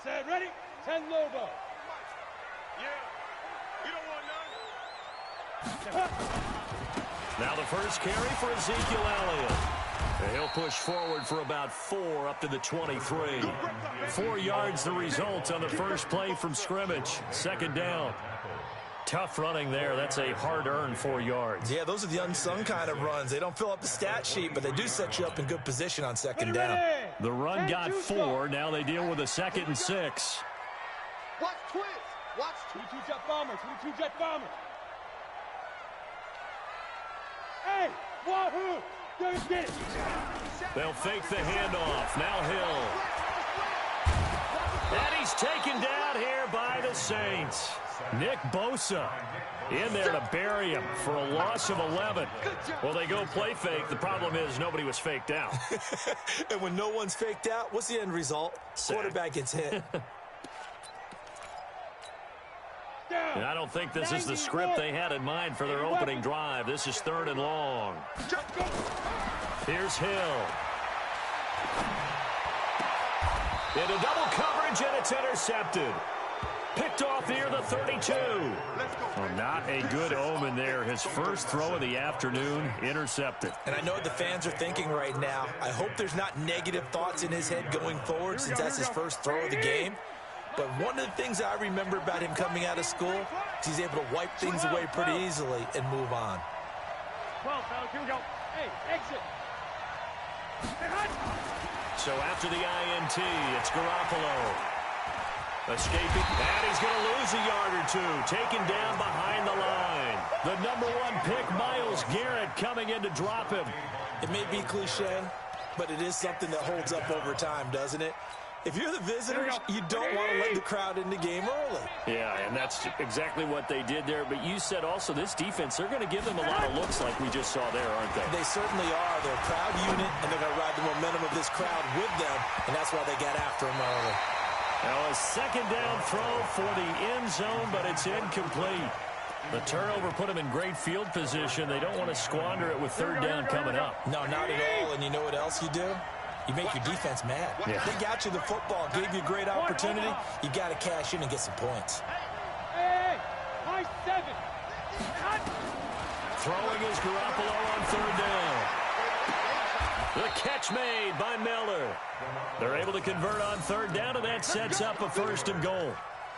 Set, ready? 10 Lobo. Yeah. You don't want none. Now the first carry for Ezekiel Elliott. And he'll push forward for about 4 up to the 23. 4 yards the result on the first play from scrimmage. Second down. Tough running there. That's a hard-earned 4 yards. Yeah, those are the unsung kind of runs. They don't fill up the stat sheet, but they do set you up in good position on second down. The run got 4. Now they deal with a 2nd and 6. Watch twist. Watch 22 jet bomber. 22 jet bomber. Hey, wahoo! Get it. They'll fake the handoff. Now Hill. And he's taken down here by the Saints. Nick Bosa in there to bury him for a loss of 11. Well, they go play fake. The problem is nobody was faked out. And when no one's faked out, what's the end result? Quarterback gets hit. And I don't think this is the script they had in mind for their opening drive. This is 3rd and long. Here's Hill. Into double coverage, and it's intercepted. Picked off near the 32. Well, not a good omen there. His first throw of the afternoon, intercepted. And I know what the fans are thinking right now. I hope there's not negative thoughts in his head going forward since that's his first throw of the game. But one of the things I remember about him coming out of school is he's able to wipe things away pretty easily and move on. 12, fellas, here we go. Hey, exit. So after the INT, it's Garoppolo. Escaping, and he's going to lose a yard or 2. Taken down behind the line. The #1 pick, Myles Garrett, coming in to drop him. It may be cliche, but it is something that holds up over time, doesn't it? If you're the visitors, you don't want to let the crowd in the game early. Yeah, and that's exactly what they did there. But you said also this defense, they're going to give them a lot of looks like we just saw there, aren't they? They certainly are. They're a proud unit, and they're going to ride the momentum of this crowd with them, and that's why they got after them early. Now a 2nd down throw for the end zone, but it's incomplete. The turnover put them in great field position. They don't want to squander it with 3rd down coming up. No, not at all. And you know what else you do? You make your defense mad. Yeah. They got you the football, gave you a great opportunity. You got to cash in and get some points. Hey, high 7. Throwing is Garoppolo on 3rd down. The catch made by Miller. They're able to convert on 3rd down, and that sets up a 1st and goal.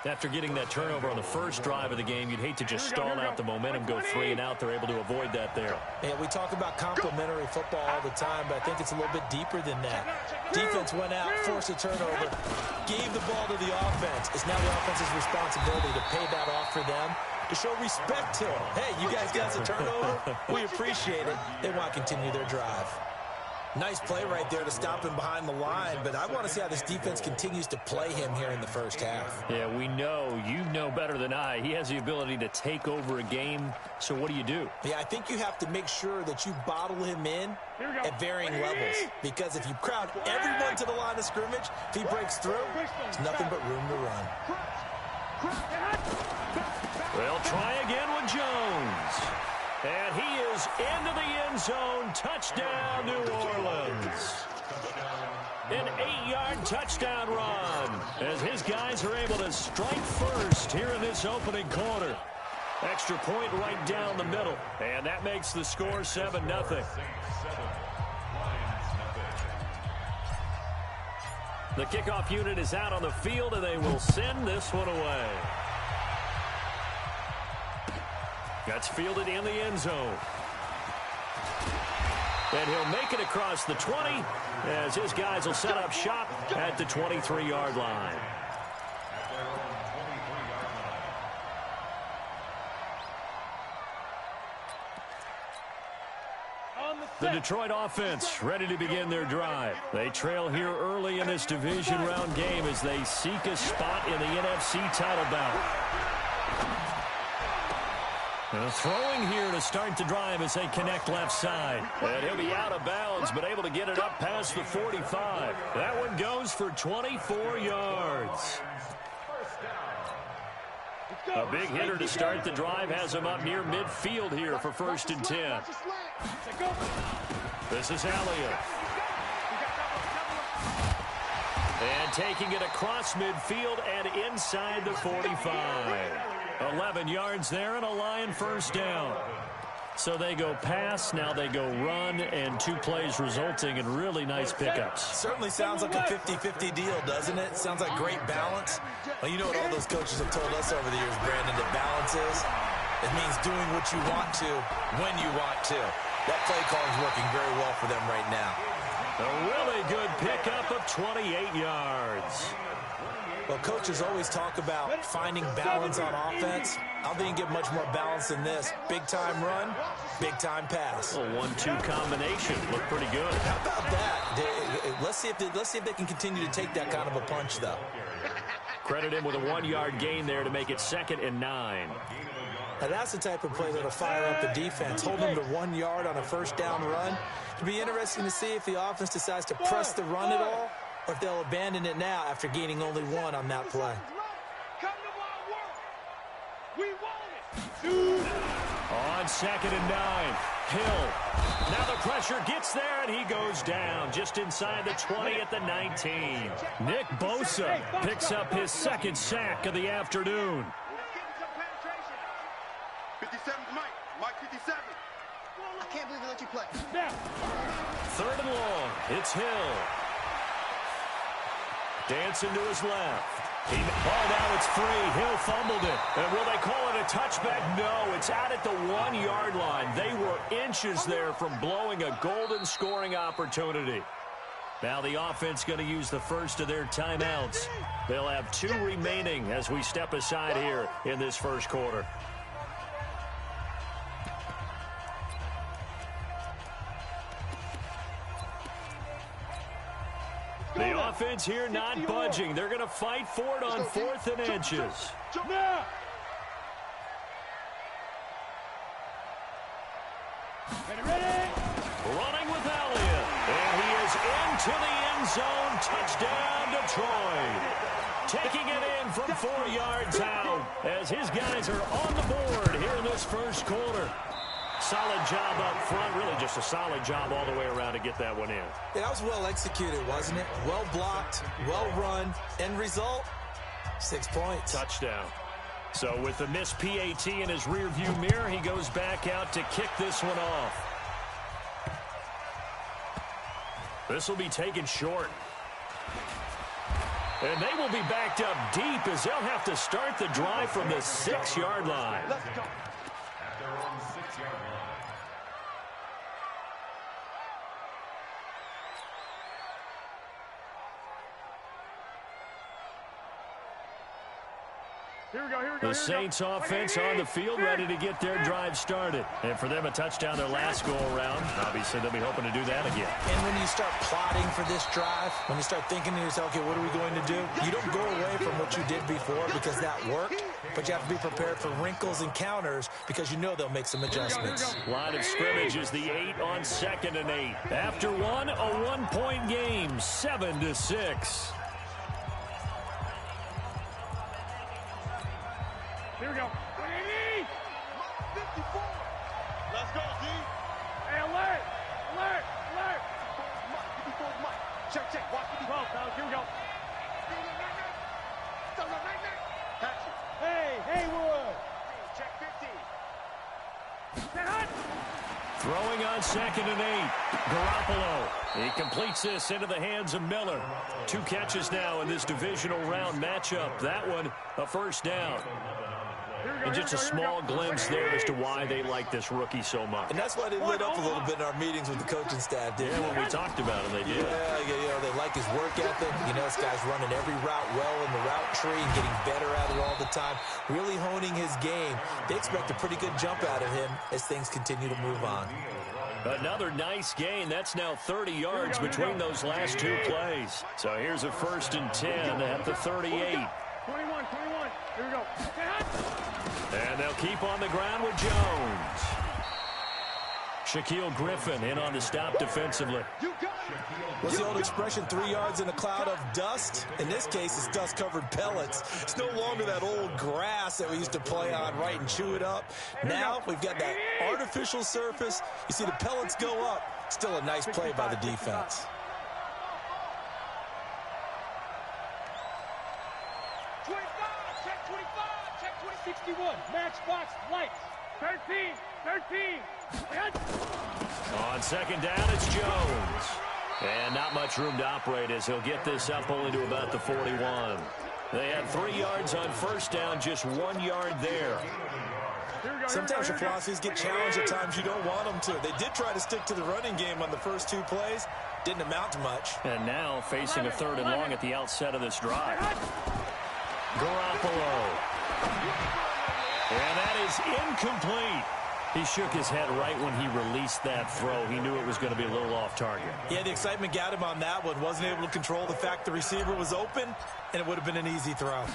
After getting that turnover on the first drive of the game, you'd hate to just stall out the momentum, go 3 and out. They're able to avoid that there. Yeah, we talk about complementary football all the time, but I think it's a little bit deeper than that. Defense went out, forced a turnover, gave the ball to the offense. It's now the offense's responsibility to pay that off for them, to show respect to them. Hey, you guys got us a turnover? We appreciate it. They want to continue their drive. Nice play right there to stop him behind the line, but I want to see how this defense continues to play him here in the first half. Yeah, we know. You know better than I. He has the ability to take over a game, so what do? Yeah, I think you have to make sure that you bottle him in at varying levels, because if you crowd everyone to the line of scrimmage, if he breaks through, it's nothing but room to run. They'll try again with Jones. And he is into the end zone. Touchdown, New Orleans. An 8-yard touchdown run as his guys are able to strike first here in this opening quarter. Extra point right down the middle. And that makes the score 7-0. The kickoff unit is out on the field, and they will send this one away. That's fielded in the end zone. And he'll make it across the 20 as his guys will set up shop at the 23-yard line. The Detroit offense ready to begin their drive. They trail here early in this division round game as they seek a spot in the NFC title bout. Throwing here to start the drive as they connect left side. And he'll be out of bounds, but able to get it up past the 45. That one goes for 24 yards. A big hitter to start the drive has him up near midfield here for 1st and 10. This is Elliott. And taking it across midfield and inside the 45. 11 yards there and a Lion first down. So they go pass, now they go run, and 2 plays resulting in really nice pickups. Certainly sounds like a 50-50 deal, doesn't it? Sounds like great balance. Well, you know what all those coaches have told us over the years, Brandon, that balance is? It means doing what you want to, when you want to. That play call is working very well for them right now. A really good pickup of 28 yards. Well, coaches always talk about finding balance on offense. I don't think you get much more balance than this. Big-time run, big-time pass. A 1-2 combination. Looked pretty good. How about that? Let's see if they can continue to take that kind of a punch, though. Credit him with a 1-yard gain there to make it 2nd and 9. Now, that's the type of play that'll fire up the defense. Hold them to 1 yard on a first down run. It'll be interesting to see if the offense decides to press the run at all, or if they'll abandon it now after gaining only 1 on that play. On 2nd and 9, Hill. Now the pressure gets there, and he goes down just inside the 20 at the 19. Nick Bosa picks up his 2nd sack of the afternoon. 57, Mike 57. I can't believe they let you play. 3rd and long, it's Hill. Dancing to his left. Now it's free. Hill fumbled it. And will they call it a touchback? No, it's out at the 1-yard line. They were inches there from blowing a golden scoring opportunity. Now the offense going to use the first of their timeouts. They'll have 2 remaining as we step aside here in this first quarter. The offense here not budging. They're going to fight for it on 4th and inches. Running with Elliott. And he is into the end zone. Touchdown, Detroit. Taking it in from 4 yards out as his guys are on the board here in this first quarter. Solid job up front, really just a solid job all the way around to get that one in. Yeah, that was well executed, wasn't it? Well blocked, well run. End result, 6 points. Touchdown. So with the missed PAT in his rearview mirror, he goes back out to kick this one off. This will be taken short. And they will be backed up deep as they'll have to start the drive from the 6-yard line. Let's go. The Saints offense on the field, ready to get their drive started. And for them, a touchdown their last go-around. Obviously, they'll be hoping to do that again. And when you start plotting for this drive, when you start thinking to yourself, okay, what are we going to do? You don't go away from what you did before because that worked, but you have to be prepared for wrinkles and counters because you know they'll make some adjustments. Line of scrimmage is the 8 on 2nd and 8. After one, a 1-point game, 7-6. Here we go. 54. Let's go, D. Hey, alert! Alert! Alert! 54 Mike. Check. Watch 12, fellas. Here we go. Hey, Haywood. Check 50. Throwing on 2nd and 8. Garoppolo. He completes this into the hands of Miller. 2 catches now in this divisional round matchup. That one, a first down. And just a small glimpse there as to why they like this rookie so much. And that's why they lit up a little bit in our meetings with the coaching staff, didn't they? When we talked about him, they did. Yeah, they like his work ethic. You know, this guy's running every route well in the route tree and getting better at it all the time, really honing his game. They expect a pretty good jump out of him as things continue to move on. Another nice gain. That's now 30 yards between those last 2 plays. So here's a 1st and 10 at the 38. 21. Here we go. And they'll keep on the ground with Jones. Shaquille Griffin in on the stop defensively. What's the old expression, 3 yards in a cloud of dust? In this case, it's dust-covered pellets. It's no longer that old grass that we used to play on, right, and chew it up. Now we've got that artificial surface. You see the pellets go up. Still a nice play by the defense. Check 25. Check 61. Matchbox lights. 13. On second down, it's Jones. And not much room to operate as he'll get this up only to about the 41. They had 3 yards on first down, just 1 yard there. Sometimes your philosophies get challenged at times you don't want them to. They did try to stick to the running game on the first 2 plays. Didn't amount to much. And now facing a 3rd and long at the outset of this drive. Garoppolo. And that is incomplete. He shook his head right when he released that throw. He knew it was going to be a little off target. Yeah, the excitement got him on that one. Wasn't able to control the fact the receiver was open, and it would have been an easy throw.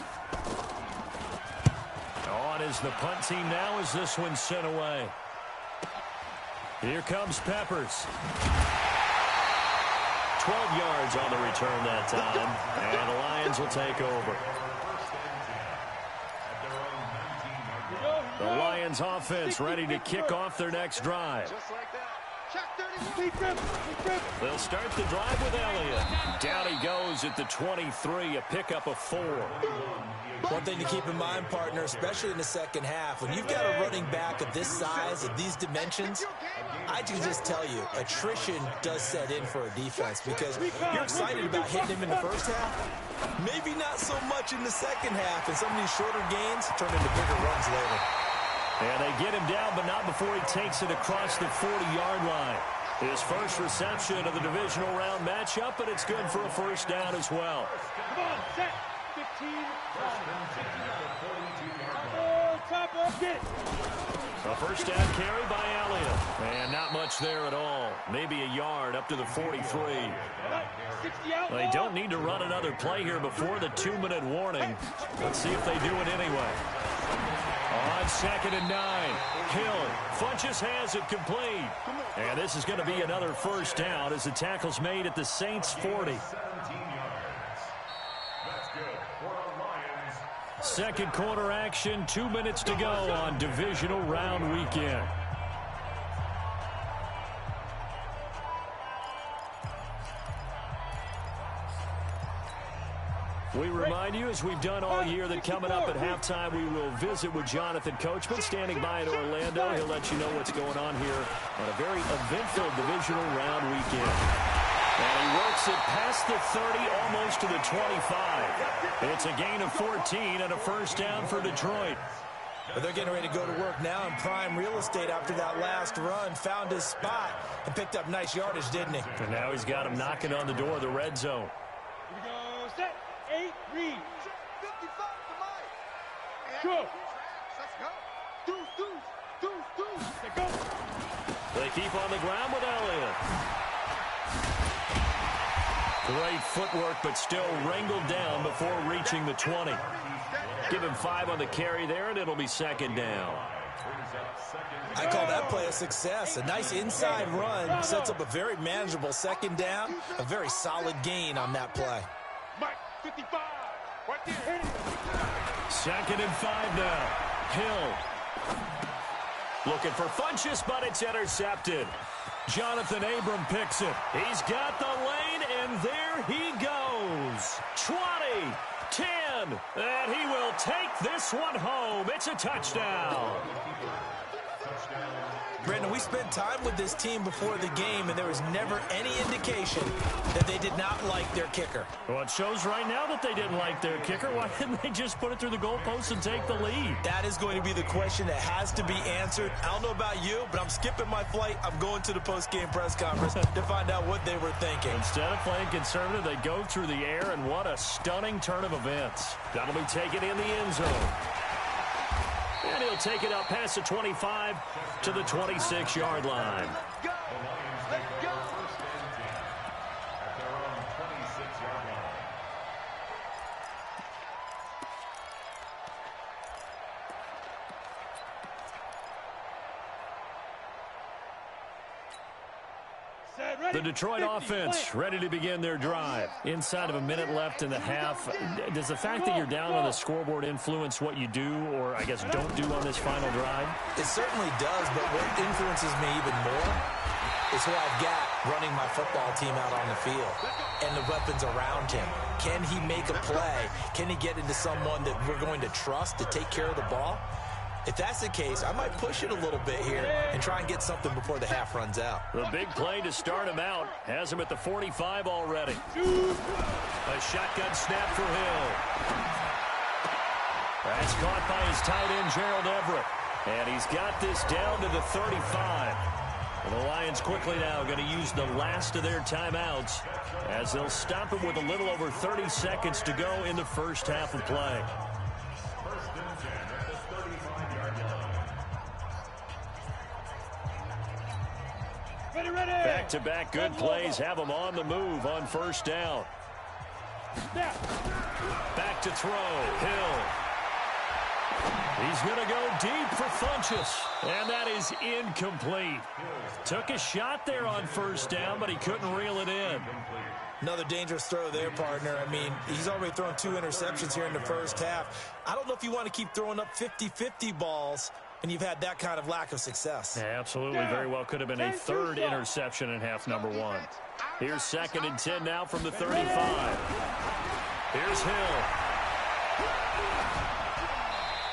On is the punt team now as this one's sent away. Here comes Peppers. 12 yards on the return that time, and the Lions will take over. The Lions offense ready to kick off their next drive. They'll start the drive with Elliott. Down he goes at the 23, a pickup of 4. One thing to keep in mind, partner, especially in the second half, when you've got a running back of this size, of these dimensions, I can just tell you, attrition does set in for a defense because you're excited about hitting him in the first half, maybe not so much in the second half, and some of these shorter gains turn into bigger runs later. And they get him down, but not before he takes it across the 40-yard line. His first reception of the divisional round matchup, but it's good for a first down as well. Come on, set. 15. A first down carry by Elliott. And not much there at all. Maybe a yard up to the 43. They don't need to run another play here before the 2-minute warning. Let's see if they do it anyway. On 2nd and 9, Hill. Funches has it complete. And this is going to be another first down as the tackle's made at the Saints' 40. Second quarter action, 2 minutes to go on divisional round weekend. We remind you, as we've done all year, that coming up at halftime, we will visit with Jonathan Coachman, standing by in Orlando. He'll let you know what's going on here on a very eventful divisional round weekend. And he works it past the 30, almost to the 25. It's a gain of 14 and a first down for Detroit. But they're getting ready to go to work now in prime real estate after that last run. Found his spot and picked up nice yardage, didn't he? And now he's got him knocking on the door of the red zone. Here we go, set. 8, read. 55 to Mike. Go. Let's go. Deuce. Let go. They keep on the ground with Elliott. Great footwork, but still wrangled down before reaching the 20. Give him 5 on the carry there, and it'll be second down. I call that play a success. A nice inside run sets up a very manageable second down. A very solid gain on that play. Mike, 55. Right there. 2nd and 5 now. Hill. Looking for Funches, but it's intercepted. Jonathan Abram picks it. He's got the lane, and there he goes. 20, 10, and he will take this one home. It's a touchdown. Brendan, we spent time with this team before the game, and there was never any indication that they did not like their kicker. Well, it shows right now that they didn't like their kicker. Why didn't they just put it through the goalpost and take the lead? That is going to be the question that has to be answered. I don't know about you, but I'm skipping my flight. I'm going to the post-game press conference to find out what they were thinking. Instead of playing conservative, they go through the air, and what a stunning turn of events. That'll be taken in the end zone. And he'll take it up past the 25 to the 26-yard line. Go. Let's go. The Detroit offense ready to begin their drive. Inside of a minute left in the half. Does the fact that you're down on the scoreboard influence what you do, or I guess don't do on this final drive? It certainly does, but what influences me even more is who I've got running my football team out on the field and the weapons around him. Can he make a play? Can he get into someone that we're going to trust to take care of the ball? If that's the case, I might push it a little bit here and try and get something before the half runs out. The big play to start him out has him at the 45 already. A shotgun snap for Hill. That's caught by his tight end, Gerald Everett. And he's got this down to the 35. And the Lions quickly now going to use the last of their timeouts as they'll stop him with a little over 30 seconds to go in the first half of play. Back-to-back good plays have him on the move on first down. Back to throw. Hill. He's going to go deep for Funchess. And that is incomplete. Took a shot there on first down, but he couldn't reel it in. Another dangerous throw there, partner. I mean, he's already thrown 2 interceptions here in the first half. I don't know if you want to keep throwing up 50-50 balls and you've had that kind of lack of success. Yeah, absolutely. Very well could have been a third interception in half number 1. Here's 2nd and 10 now from the 35. Here's Hill.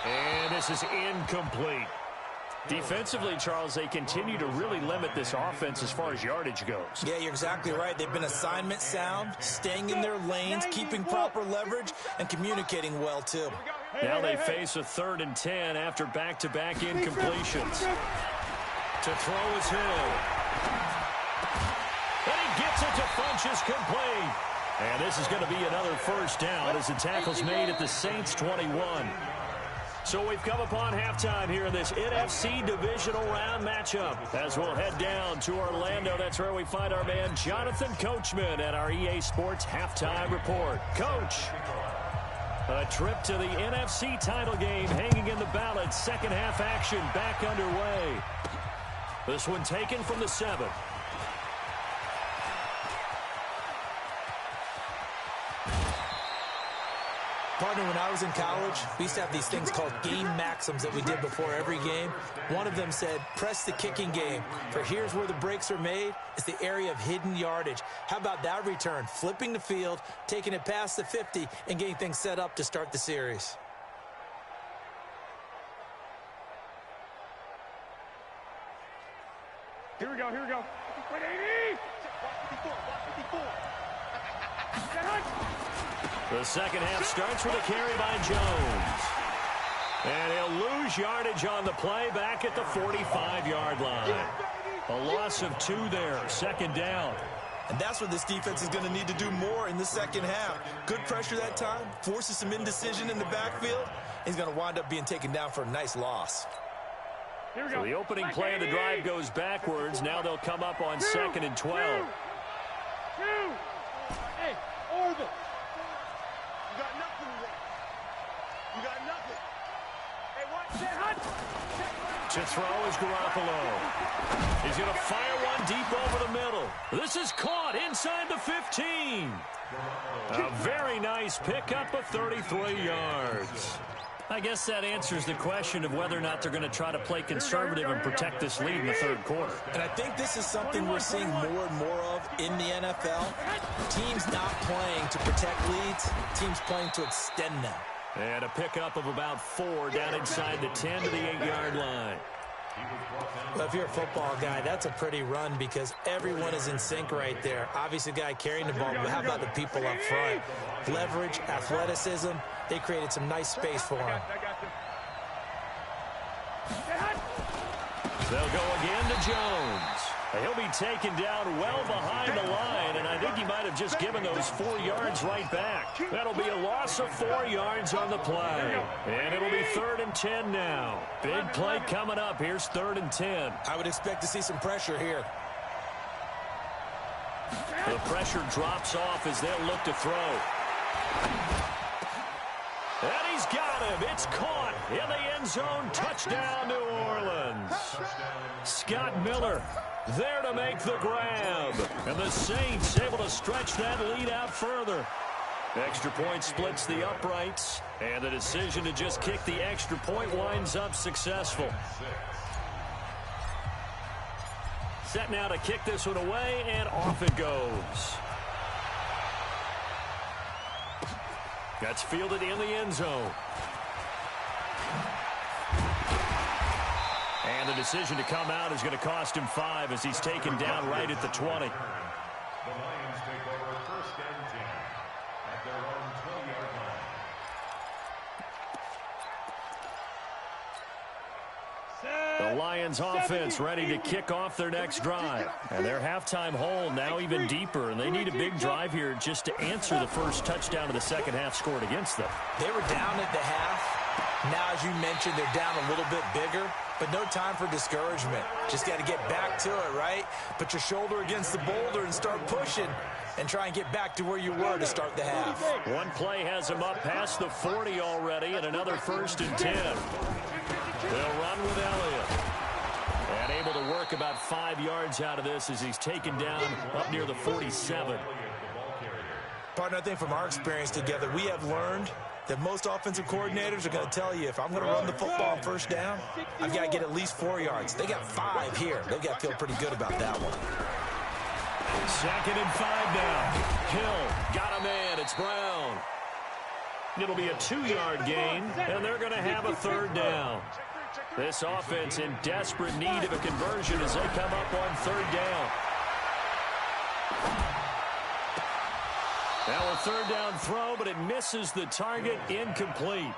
And this is incomplete. Defensively, Charles, they continue to really limit this offense as far as yardage goes. Yeah, you're exactly right. They've been assignment sound, staying in their lanes, keeping proper leverage, and communicating well, too. Now they face a 3rd and 10 after back-to-back incompletions. To throw is Hill. And he gets it to Funchess complete. And this is going to be another first down as the tackle's made at the Saints' 21. So we've come upon halftime here in this NFC divisional round matchup. As we'll head down to Orlando, that's where we find our man Jonathan Coachman at our EA Sports Halftime Report. Coach, a trip to the NFC title game hanging in the balance. Second half action back underway. This one taken from the 7. Partner, when I was in college, we used to have these things called game maxims that we did before every game. One of them said, press the kicking game. For here's where the breaks are made. It's the area of hidden yardage. How about that return? Flipping the field, taking it past the 50, and getting things set up to start the series. Here we go. 180! The second half starts with a carry by Jones. And he'll lose yardage on the play back at the 45-yard line. A loss of 2 there, 2nd down. And that's what this defense is going to need to do more in the second half. Good pressure that time, forces some indecision in the backfield. He's going to wind up being taken down for a nice loss. Here we So go. the opening play of the drive goes backwards. Now they'll come up on 2nd and 12. 2. Hey, Orville. You got nothing there. You got nothing. Hey, what? Say hot. To throw is Garoppolo. He's going to fire one deep over the middle. This is caught inside the 15. A very nice pickup of 33 yards. I guess that answers the question of whether or not they're going to try to play conservative and protect this lead in the 3rd quarter. And I think this is something we're seeing more and more of in the NFL. Teams not playing to protect leads, teams playing to extend them. And a pickup of about 4 down inside the 10 to the 8-yard line. Well, if you're a football guy, that's a pretty run because everyone is in sync right there. Obviously, the guy carrying the ball, but how about the people up front? Leverage, athleticism, they created some nice space for him. They'll go again to Jones. He'll be taken down well behind the line, and I think he might have just given those 4 yards right back. That'll be a loss of 4 yards on the play. And it'll be 3rd and 10 now. Big play coming up. Here's 3rd and 10. I would expect to see some pressure here. The pressure drops off as they'll look to throw. And he's got him. It's caught in the end zone. Touchdown, New Orleans. Scott Miller there to make the grab. And the Saints able to stretch that lead out further. Extra point splits the uprights. And the decision to just kick the extra point winds up successful. Set now to kick this one away, and off it goes. That's fielded in the end zone. And the decision to come out is going to cost him 5 as he's taken down right at the 20. The Lions take over 1st and 10 at their own 20-yard line. The Lions offense ready to kick off their next drive. And their halftime hole now even deeper, and they need a big drive here just to answer the first touchdown of the second half scored against them. They were down at the half. Now, as you mentioned, they're down a little bit bigger, but no time for discouragement. Just got to get back to it, right? Put your shoulder against the boulder and start pushing and try and get back to where you were to start the half. One play has him up past the 40 already, and another 1st and 10. They'll run with Elliott. And able to work about 5 yards out of this as he's taken down up near the 47. Partner, I think from our experience together, we have learned that most offensive coordinators are going to tell you, if I'm going to run the football on 1st down, I've got to get at least 4 yards. They got 5 here. They've got to feel pretty good about that one. 2nd and 5 now. Hill got a man. It's Brown. It'll be a 2-yard gain, and they're going to have a 3rd down. This offense in desperate need of a conversion as they come up on 3rd down. Now a 3rd down throw, but it misses the target, incomplete.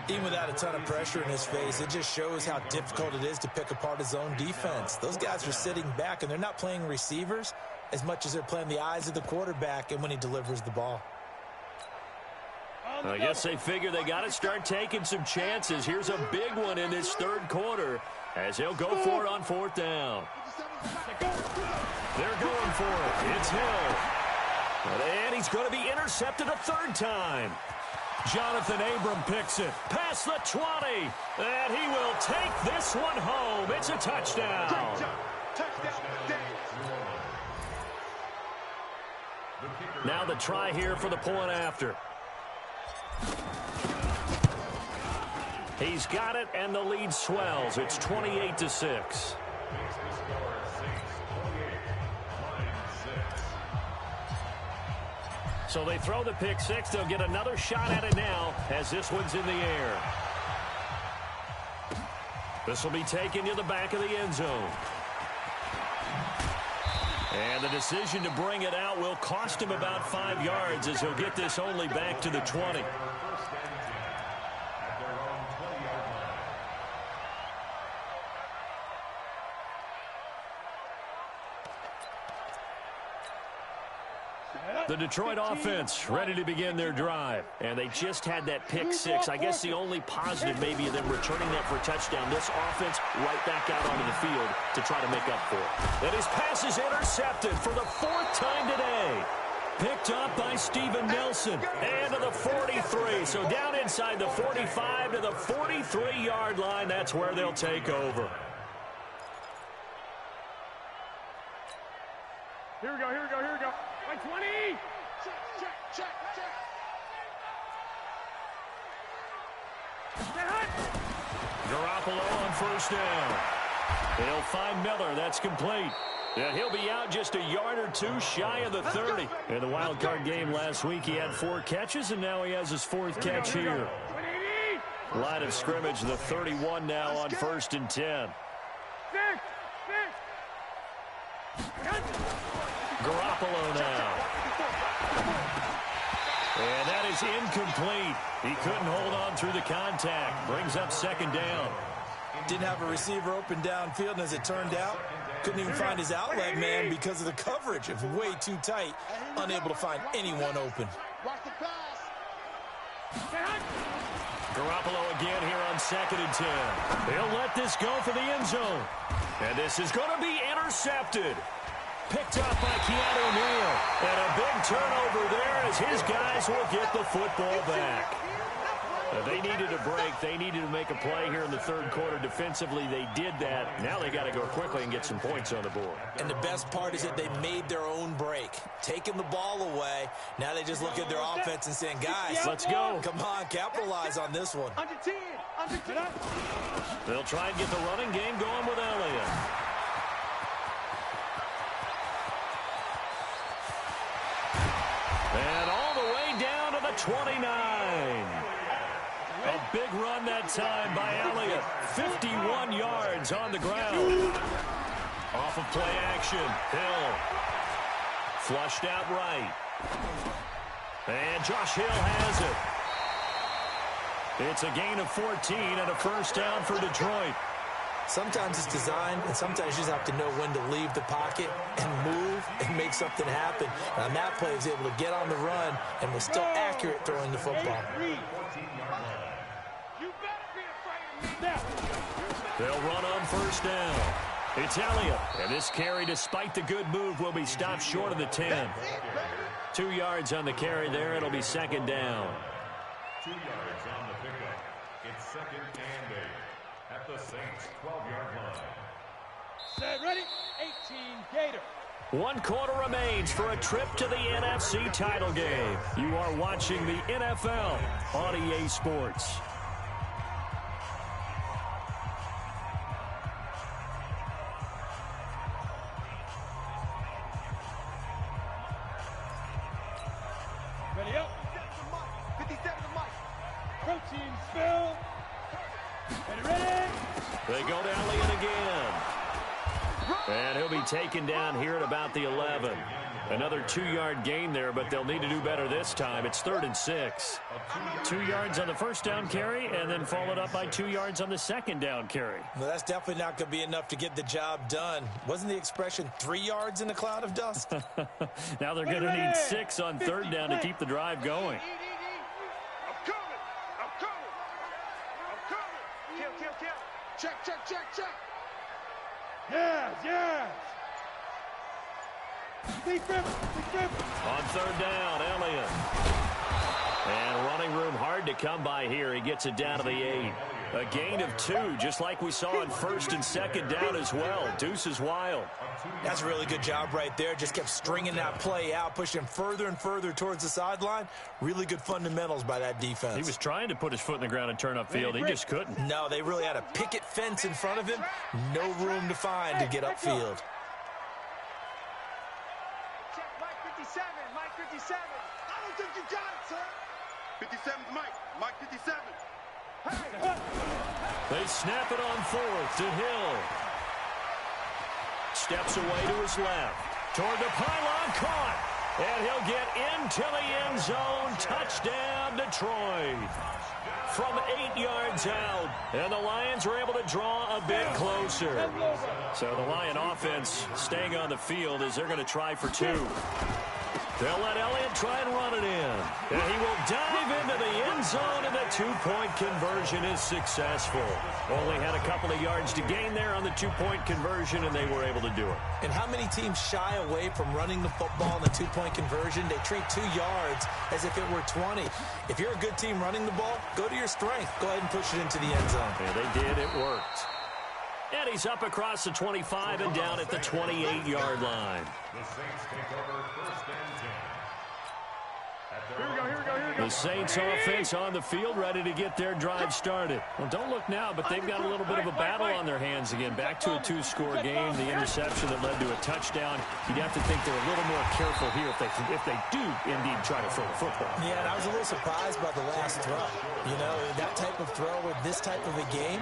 Even without a ton of pressure in his face, it just shows how difficult it is to pick apart his own defense. Those guys are sitting back, and they're not playing receivers as much as they're playing the eyes of the quarterback and when he delivers the ball. I guess they figure they got to start taking some chances. Here's a big one in this 3rd quarter as he'll go for it on 4th down. They're going for it. It's Hill. And he's going to be intercepted a 3rd time. Jonathan Abram picks it past the 20. And he will take this one home. It's a touchdown. Now the try here for the point after. He's got it, and the lead swells. It's 28-6. So they throw the pick 6. They'll get another shot at it now as this one's in the air. This will be taken to the back of the end zone. And the decision to bring it out will cost him about 5 yards as he'll get this only back to the 20. The Detroit offense ready to begin their drive. And they just had that pick 6. I guess the only positive maybe of them returning that for a touchdown. This offense right back out onto the field to try to make up for it. And his pass is intercepted for the 4th time today. Picked up by Steven Nelson. And to the 43. So down inside the 45 to the 43-yard line. That's where they'll take over. Here we go, here we go, here we go. By 20! Check. Garoppolo on 1st down. They'll find Miller. That's complete. And he'll be out just a yard or 2 shy of the 30. In the wild card game last week, he had 4 catches, and now he has his 4th catch here. Line of scrimmage, the 31 now on 1st and 10. Garoppolo now. And that is incomplete. He couldn't hold on through the contact. Brings up 2nd down. Didn't have a receiver open downfield, and as it turned out, couldn't even find his outlet man because of the coverage. It was way too tight, unable to find anyone open. Garoppolo again here on 2nd and 10. He'll let this go for the end zone. And this is going to be intercepted. Picked up by Keanu Neal. And a big turnover there as his guys will get the football back. They needed a break. They needed to make a play here in the 3rd quarter. Defensively, they did that. Now they got to go quickly and get some points on the board. And the best part is that they made their own break. Taking the ball away. Now they just look at their offense and saying, guys, let's go. Come on, capitalize on this one. Under 10. They'll try and get the running game going with Elliott. And all the way down to the 29. A big run that time by Elliott. 51 yards on the ground. Off of play action. Hill. Flushed out right. And Josh Hill has it. It's a gain of 14 and a first down for Detroit. Sometimes it's designed, and sometimes you just have to know when to leave the pocket and move and make something happen. And on that play, he was able to get on the run and was still accurate throwing the football. They'll run on first down. It's Elliott. And this carry, despite the good move, will be stopped short of the 10. 2 yards on the carry there. It'll be second down. 2 yards on the pickup. It's second and 8 at the Saints' 12-yard line. Set, ready, 18, Gator. 1 quarter remains for a trip to the NFC title game. You are watching the NFL on EA Sports. Ready up. 57 to Mike. Protein spill. Ready. They go to Elliott again. And he'll be taken down here at about the 11. Another 2-yard gain there, but they'll need to do better this time. It's 3rd and 6. 2 yards on the first down carry, and then followed up by 2 yards on the second down carry. Well, that's definitely not going to be enough to get the job done. Wasn't the expression 3 yards in a cloud of dust? Now they're going to need 6 on 3rd down to keep the drive going. I'm coming. Kill. Check. Yes. Defense. On 3rd down, Elliott. And running room hard to come by here. He gets it down to the 8. A gain of 2, just like we saw on 1st and 2nd down as well. Deuce is wild. That's a really good job right there. Just kept stringing that play out, pushing further and further towards the sideline. Really good fundamentals by that defense. He was trying to put his foot in the ground and turn upfield. He just couldn't. No, they really had a picket fence in front of him. No room to find to get upfield. Check Mike 57. I don't think you got it, sir. 57's Mike 57. They snap it on 4th to Hill. Steps away to his left. Toward the pylon, caught. And he'll get into the end zone. Touchdown, Detroit. From 8 yards out. And the Lions were able to draw a bit closer. So the Lion offense staying on the field as they're going to try for 2. They'll let Elliott try and run it in. And he will dive into the end zone, and the 2-point conversion is successful. Only had a couple of yards to gain there on the 2-point conversion, and they were able to do it. And how many teams shy away from running the football in the 2-point conversion? They treat 2 yards as if it were 20. If you're a good team running the ball, go to your strength. Go ahead and push it into the end zone. Yeah, they did. It worked. And he's up across the 25 and down at the 28-yard line. The Saints take over 1st and 10. Here we go. The Saints offense on the field, ready to get their drive started. Well, don't look now, but they've got a little bit of a battle on their hands again. Back to a 2-score game. The interception that led to a touchdown. You'd have to think they're a little more careful here if they do indeed try to throw the football. Yeah, and I was a little surprised by the last throw. You know, that type of throw with this type of a game,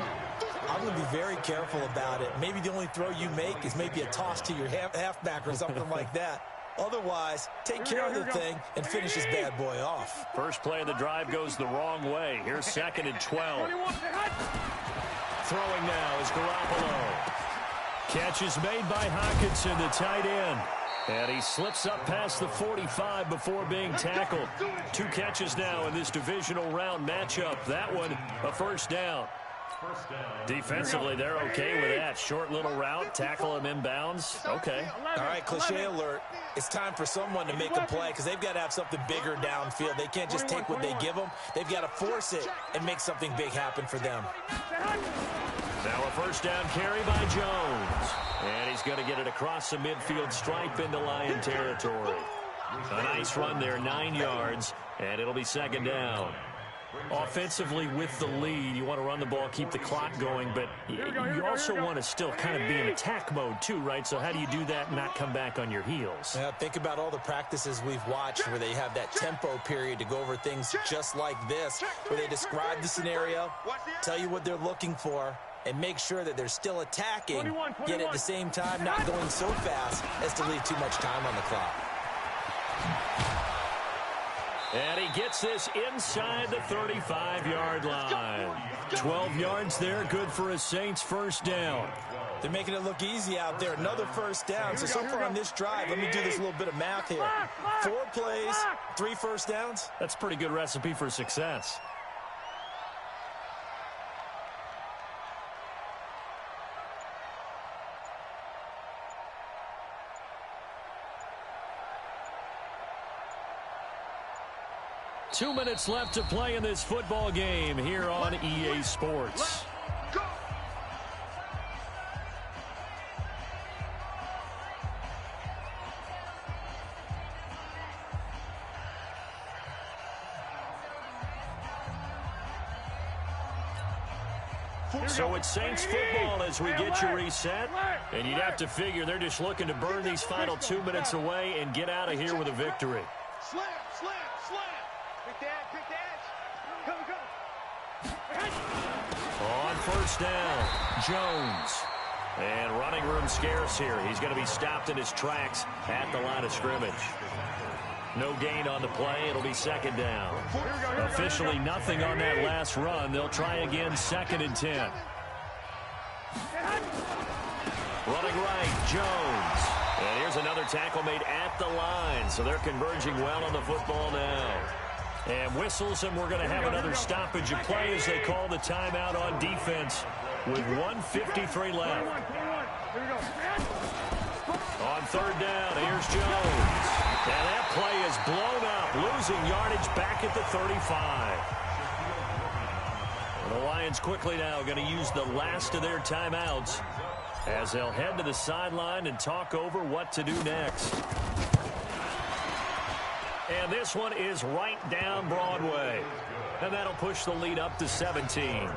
I'm going to be very careful about it. Maybe the only throw you make is maybe a toss to your halfback or something like that. Otherwise, take care of the thing and finish this bad boy off. First play of the drive goes the wrong way. Here's 2nd and 12. Throwing now is Garoppolo. Catch is made by Hockenson, the tight end. And he slips up past the 45 before being tackled. 2 catches now in this divisional round matchup. That one, a first down. Defensively, they're okay with that. Short little route, tackle him inbounds. Okay. All right, cliche alert. It's time for someone to make a play because they've got to have something bigger downfield. They can't just take what they give them. They've got to force it and make something big happen for them. Now a first down carry by Jones. And he's going to get it across the midfield stripe into Lion territory. A nice run there, 9 yards, and it'll be second down. Offensively with the lead, you want to run the ball, keep the clock going, but you also want to still kind of be in attack mode too, right? So how do you do that and not come back on your heels? Yeah, think about all the practices we've watched where they have that tempo period to go over things just like this, where they describe the scenario, tell you what they're looking for, and make sure that they're still attacking, yet at the same time not going so fast as to leave too much time on the clock. And he gets this inside the 35-yard line. 12 yards there, good for a Saints first down. They're making it look easy out there. Another first down. So far on this drive, let me do this little bit of math here. 4 plays, 3 first downs. That's a pretty good recipe for success. Two minutes left to play in this football game here on EA Sports. So it's Saints football as we get you reset. And you'd have to figure they're just looking to burn these final 2 minutes away and get out of here with a victory. Slam, slam, slam. Quick dash. Come. On first down, Jones. And running room scarce here. He's going to be stopped in his tracks at the line of scrimmage. No gain on the play. It'll be second down. Officially nothing on that last run. They'll try again, 2nd and 10. Running right, Jones. And here's another tackle made at the line. So they're converging well on the football now. And whistles, and we're going to have another stoppage of play as they call the timeout on defense with 1:53 left. On third down, here's Jones. And that play is blown up, losing yardage back at the 35. And the Lions quickly now going to use the last of their timeouts as they'll head to the sideline and talk over what to do next. And this one is right down Broadway. And that'll push the lead up to 17.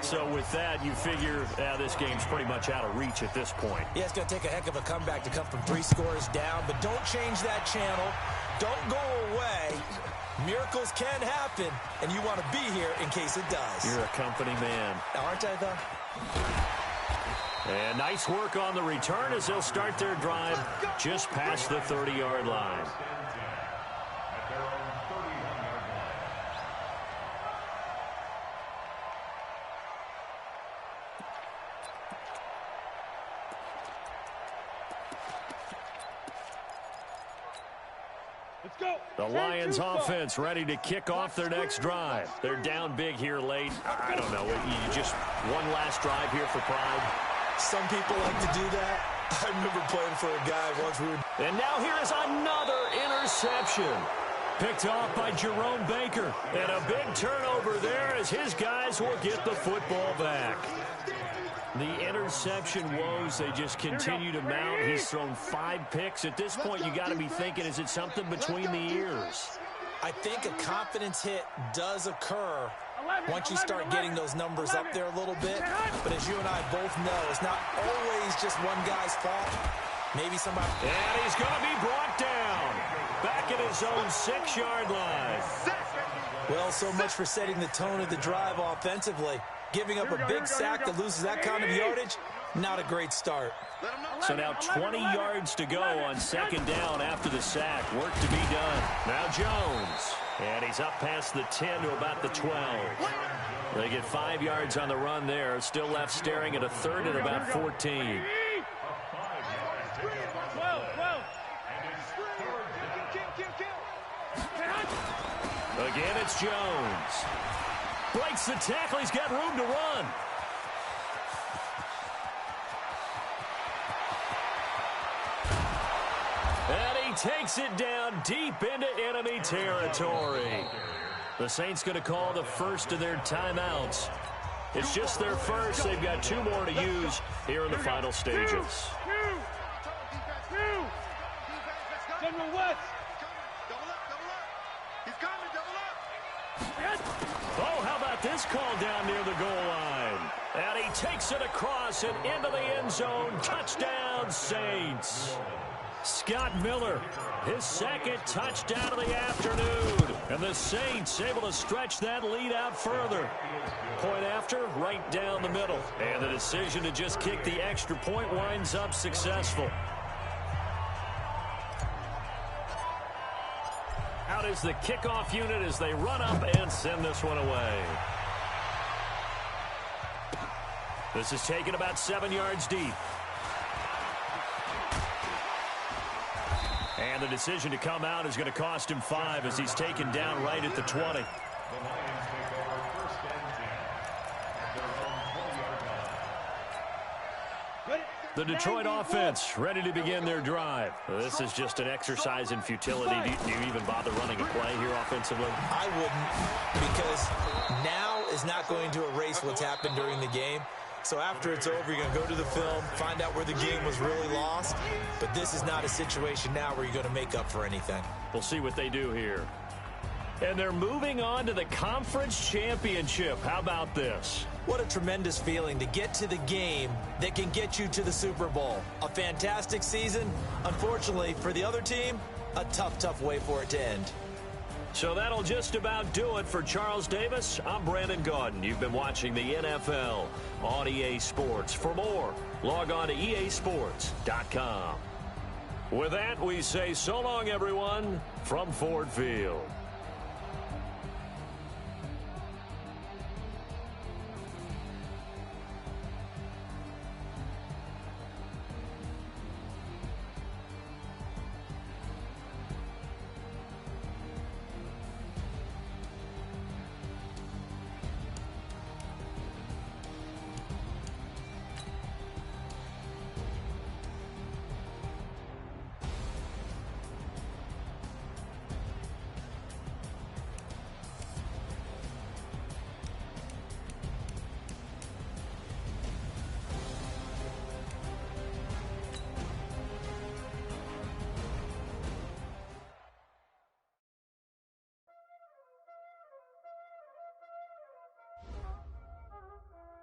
So with that, you figure this game's pretty much out of reach at this point. Yeah, it's going to take a heck of a comeback to come from 3 scores down, but don't change that channel. Don't go away. Miracles can happen, and you want to be here in case it does. You're a company man. Aren't I, though? And nice work on the return as they'll start their drive just past the 30-yard line. The Lions offense ready to kick off their next drive. They're down big here late. I don't know. You just one last drive here for pride. Some people like to do that. I remember playing for a guy once. And now here is another interception. Picked off by Jerome Baker. And a big turnover there as his guys will get the football back. The interception woes, they just continue to mount. He's thrown 5 picks. At this point, you got to be thinking, is it something between the ears? I think a confidence hit does occur once you start getting those numbers up there a little bit. But as you and I both know, it's not always just one guy's fault. Maybe somebody... And he's going to be brought down. Back at his own 6-yard line. Well, so much for setting the tone of the drive offensively. Giving up a big sack that loses that kind of yardage, not a great start. So now 20 yards to go on 2nd down after the sack. Work to be done. Now Jones. And he's up past the 10 to about the 12. They get 5 yards on the run there. Still left staring at a 3rd and about 14. Again, it's Jones. Breaks the tackle. He's got room to run. And he takes it down deep into enemy territory. The Saints going to call the first of their timeouts. It's just their first. They've got 2 more to use here in the final stages. Oh, how about this call down near the goal line? And he takes it across and into the end zone. Touchdown, Saints. Scott Miller, his second touchdown of the afternoon. And the Saints able to stretch that lead out further. Point after, right down the middle. And the decision to just kick the extra point winds up successful. Out is the kickoff unit as they run up and send this one away. This is taken about 7 yards deep. And the decision to come out is going to cost him 5 as he's taken down right at the 20. The Detroit offense ready to begin their drive. This is just an exercise in futility. Do you even bother running a play here offensively? I wouldn't, because now is not going to erase what's happened during the game. So after it's over, you're going to go to the film, find out where the game was really lost. But this is not a situation now where you're going to make up for anything. We'll see what they do here. And they're moving on to the conference championship. How about this? What a tremendous feeling to get to the game that can get you to the Super Bowl. A fantastic season. Unfortunately, for the other team, a tough way for it to end. So that'll just about do it for Charles Davis. I'm Brandon Gaudin. You've been watching the NFL on EA Sports. For more, log on to easports.com. With that, we say so long, everyone, from Ford Field.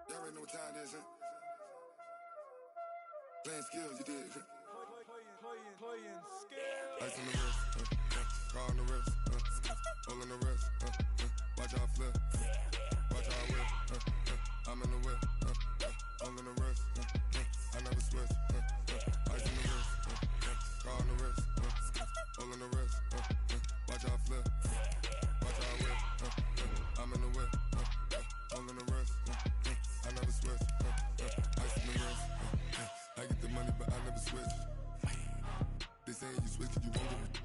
Y'all already know what time it is, huh? Playing skills, you did. Playing skills. Ice on the wrist, car on the wrist, hole in the wrist, watch out flip, watch out whip, I'm in the whip, hole in the wrist, I never switch, ice on the wrist, car on the wrist, hole in the wrist, watch out flip, watch out whip, I'm in the whip, hole in the wrist, I never switch, ice on the wrist, I get the money but I never switch. They saying you switch, you won't get it.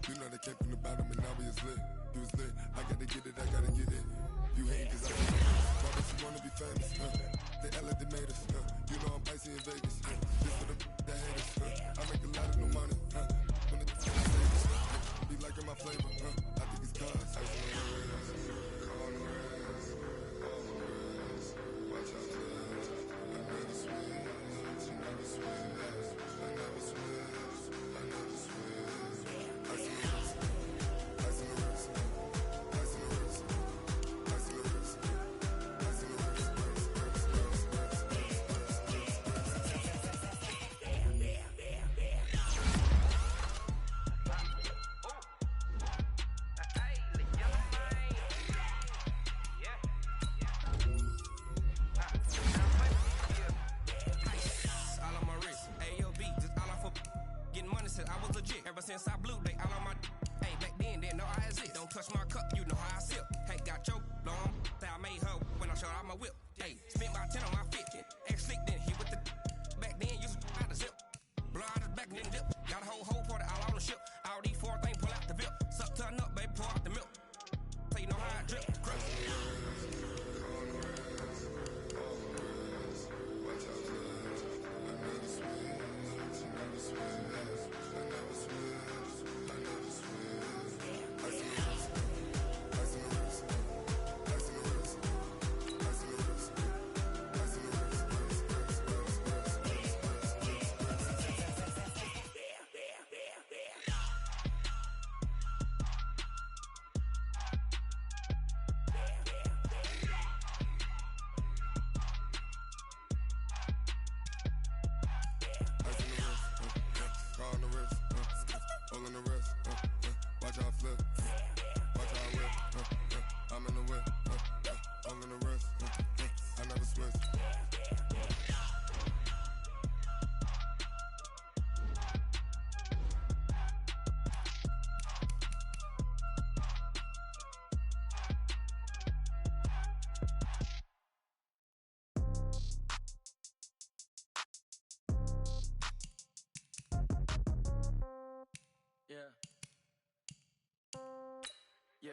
You know they came from the bottom and now we is lit. You was lit, I gotta get it, I gotta get it. You hate cause I can't. Why don't you wanna be famous? They act like they made us. You know I'm icy in Vegas. This for the that hate us. I make a lot of new money. When the say this, be liking my flavor. I think it's cause ice on the wrist, on the wrist, on the wrist. Watch out, I never switch, I never switch. Ever since I blew, they all on my hey, back then, didn't know I exist. Don't touch my cup, you know how I sip. Hey, got your long, that I made her when I showed out my whip. Hey, spent about 10 on my 50. Ex-slick, then hit with the back then, used to out the zip. Blow out his back, then dip. Got a whole party all on the ship. All these 4 things, pull out the VIP. Suck, turn up, baby, pour out the milk. So you know how I drip. Crush. I never switch. than the rest. I never switch. Yeah. Yeah.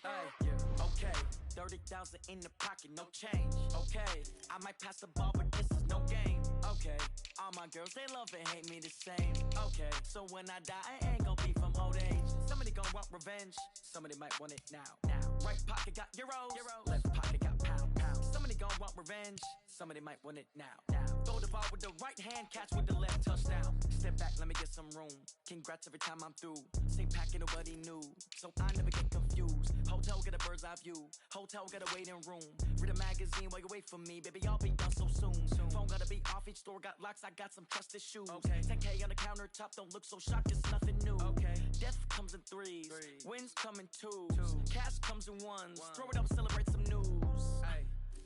Hey, yeah. Okay. 30,000 in the pocket, no change. Okay. I might pass the ball, but this is no game. Okay. All my girls, they love and hate me the same. Okay. So when I die, I ain't gon' be from old age. Somebody gon' want revenge. Somebody might want it now. Right pocket got euros. Left pocket got pound. Somebody gon' want revenge. Somebody might want it now. Throw the ball with the right hand, catch with the left, touchdown. Step back, let me get some room. Congrats every time I'm through. Same packet, nobody knew. So I never get confused. Hotel get a bird's eye view. Hotel get a waiting room. Read a magazine while you wait for me. Baby, I'll be done so soon. Phone gotta be off, each store got locks. I got some trusted shoes. 10K on the countertop, don't look so shocked, it's nothing new. Death comes in threes. Wins come in twos. Cash comes in ones. Throw it up, celebrate some news.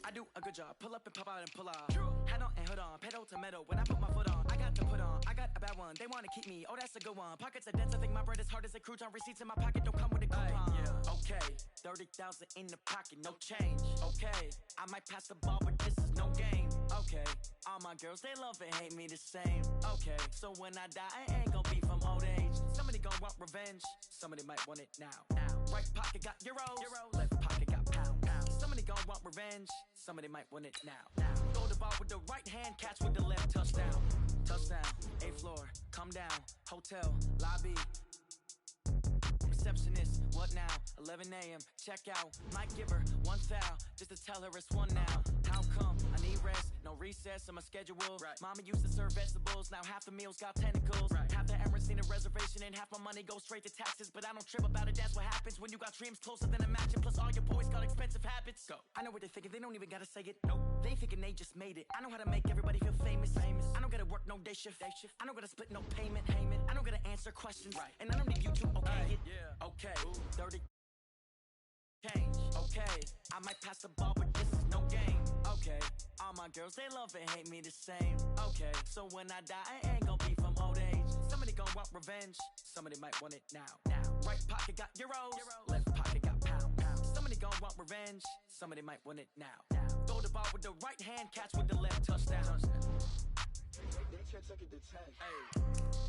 I do a good job. Pull up and pop out and pull out. Head on and hood on. Pedal to metal. When I put my foot on, I got to put on. I got a bad one. They want to keep me. Oh, that's a good one. Pockets are dense. I think my bread is hard as a crouton. Receipts in my pocket don't come with a coupon. Okay. 30,000 in the pocket. No change. Okay. I might pass the ball, but this is no game. Okay. All my girls, they love and hate me the same. Okay. So when I die, I ain't gon' be from old age. Somebody gon' want revenge. Somebody might want it now. Right pocket got euros. Left pocket got pound. Somebody gon' want revenge. Somebody might want it now. Throw the ball with the right hand, catch with the left, touchdown. Touchdown, 8th floor, come down. Hotel, lobby. Receptionist, what now? 11 a.m., check out. Might give her one foul, just to tell her it's one now. How come? I need rest, no recess in my schedule. Mama used to serve vegetables, now half the meals got tentacles. Half the errands need a reservation and half my money goes straight to taxes. But I don't trip about it, that's what happens when you got dreams closer than a mansion. Plus all your boys got expensive habits. Go. I know what they're thinking, they don't even gotta say it. Nope. They thinking they just made it. I know how to make everybody feel famous. I don't gotta work no day shift. I don't gotta split no payment. I don't gotta answer questions. And I don't need you to okay it. Okay, 30 change. Okay, I might pass the ball, but this is no game. Okay, all my girls, they love and hate me the same. Okay, so when I die, I ain't gon' be from old age. Somebody gon' want revenge. Somebody might want it now. Right pocket got euros. Left pocket got pound. Somebody gon' want revenge. Somebody might want it now. Throw the ball with the right hand, catch with the left, touchdown. They check it to 10.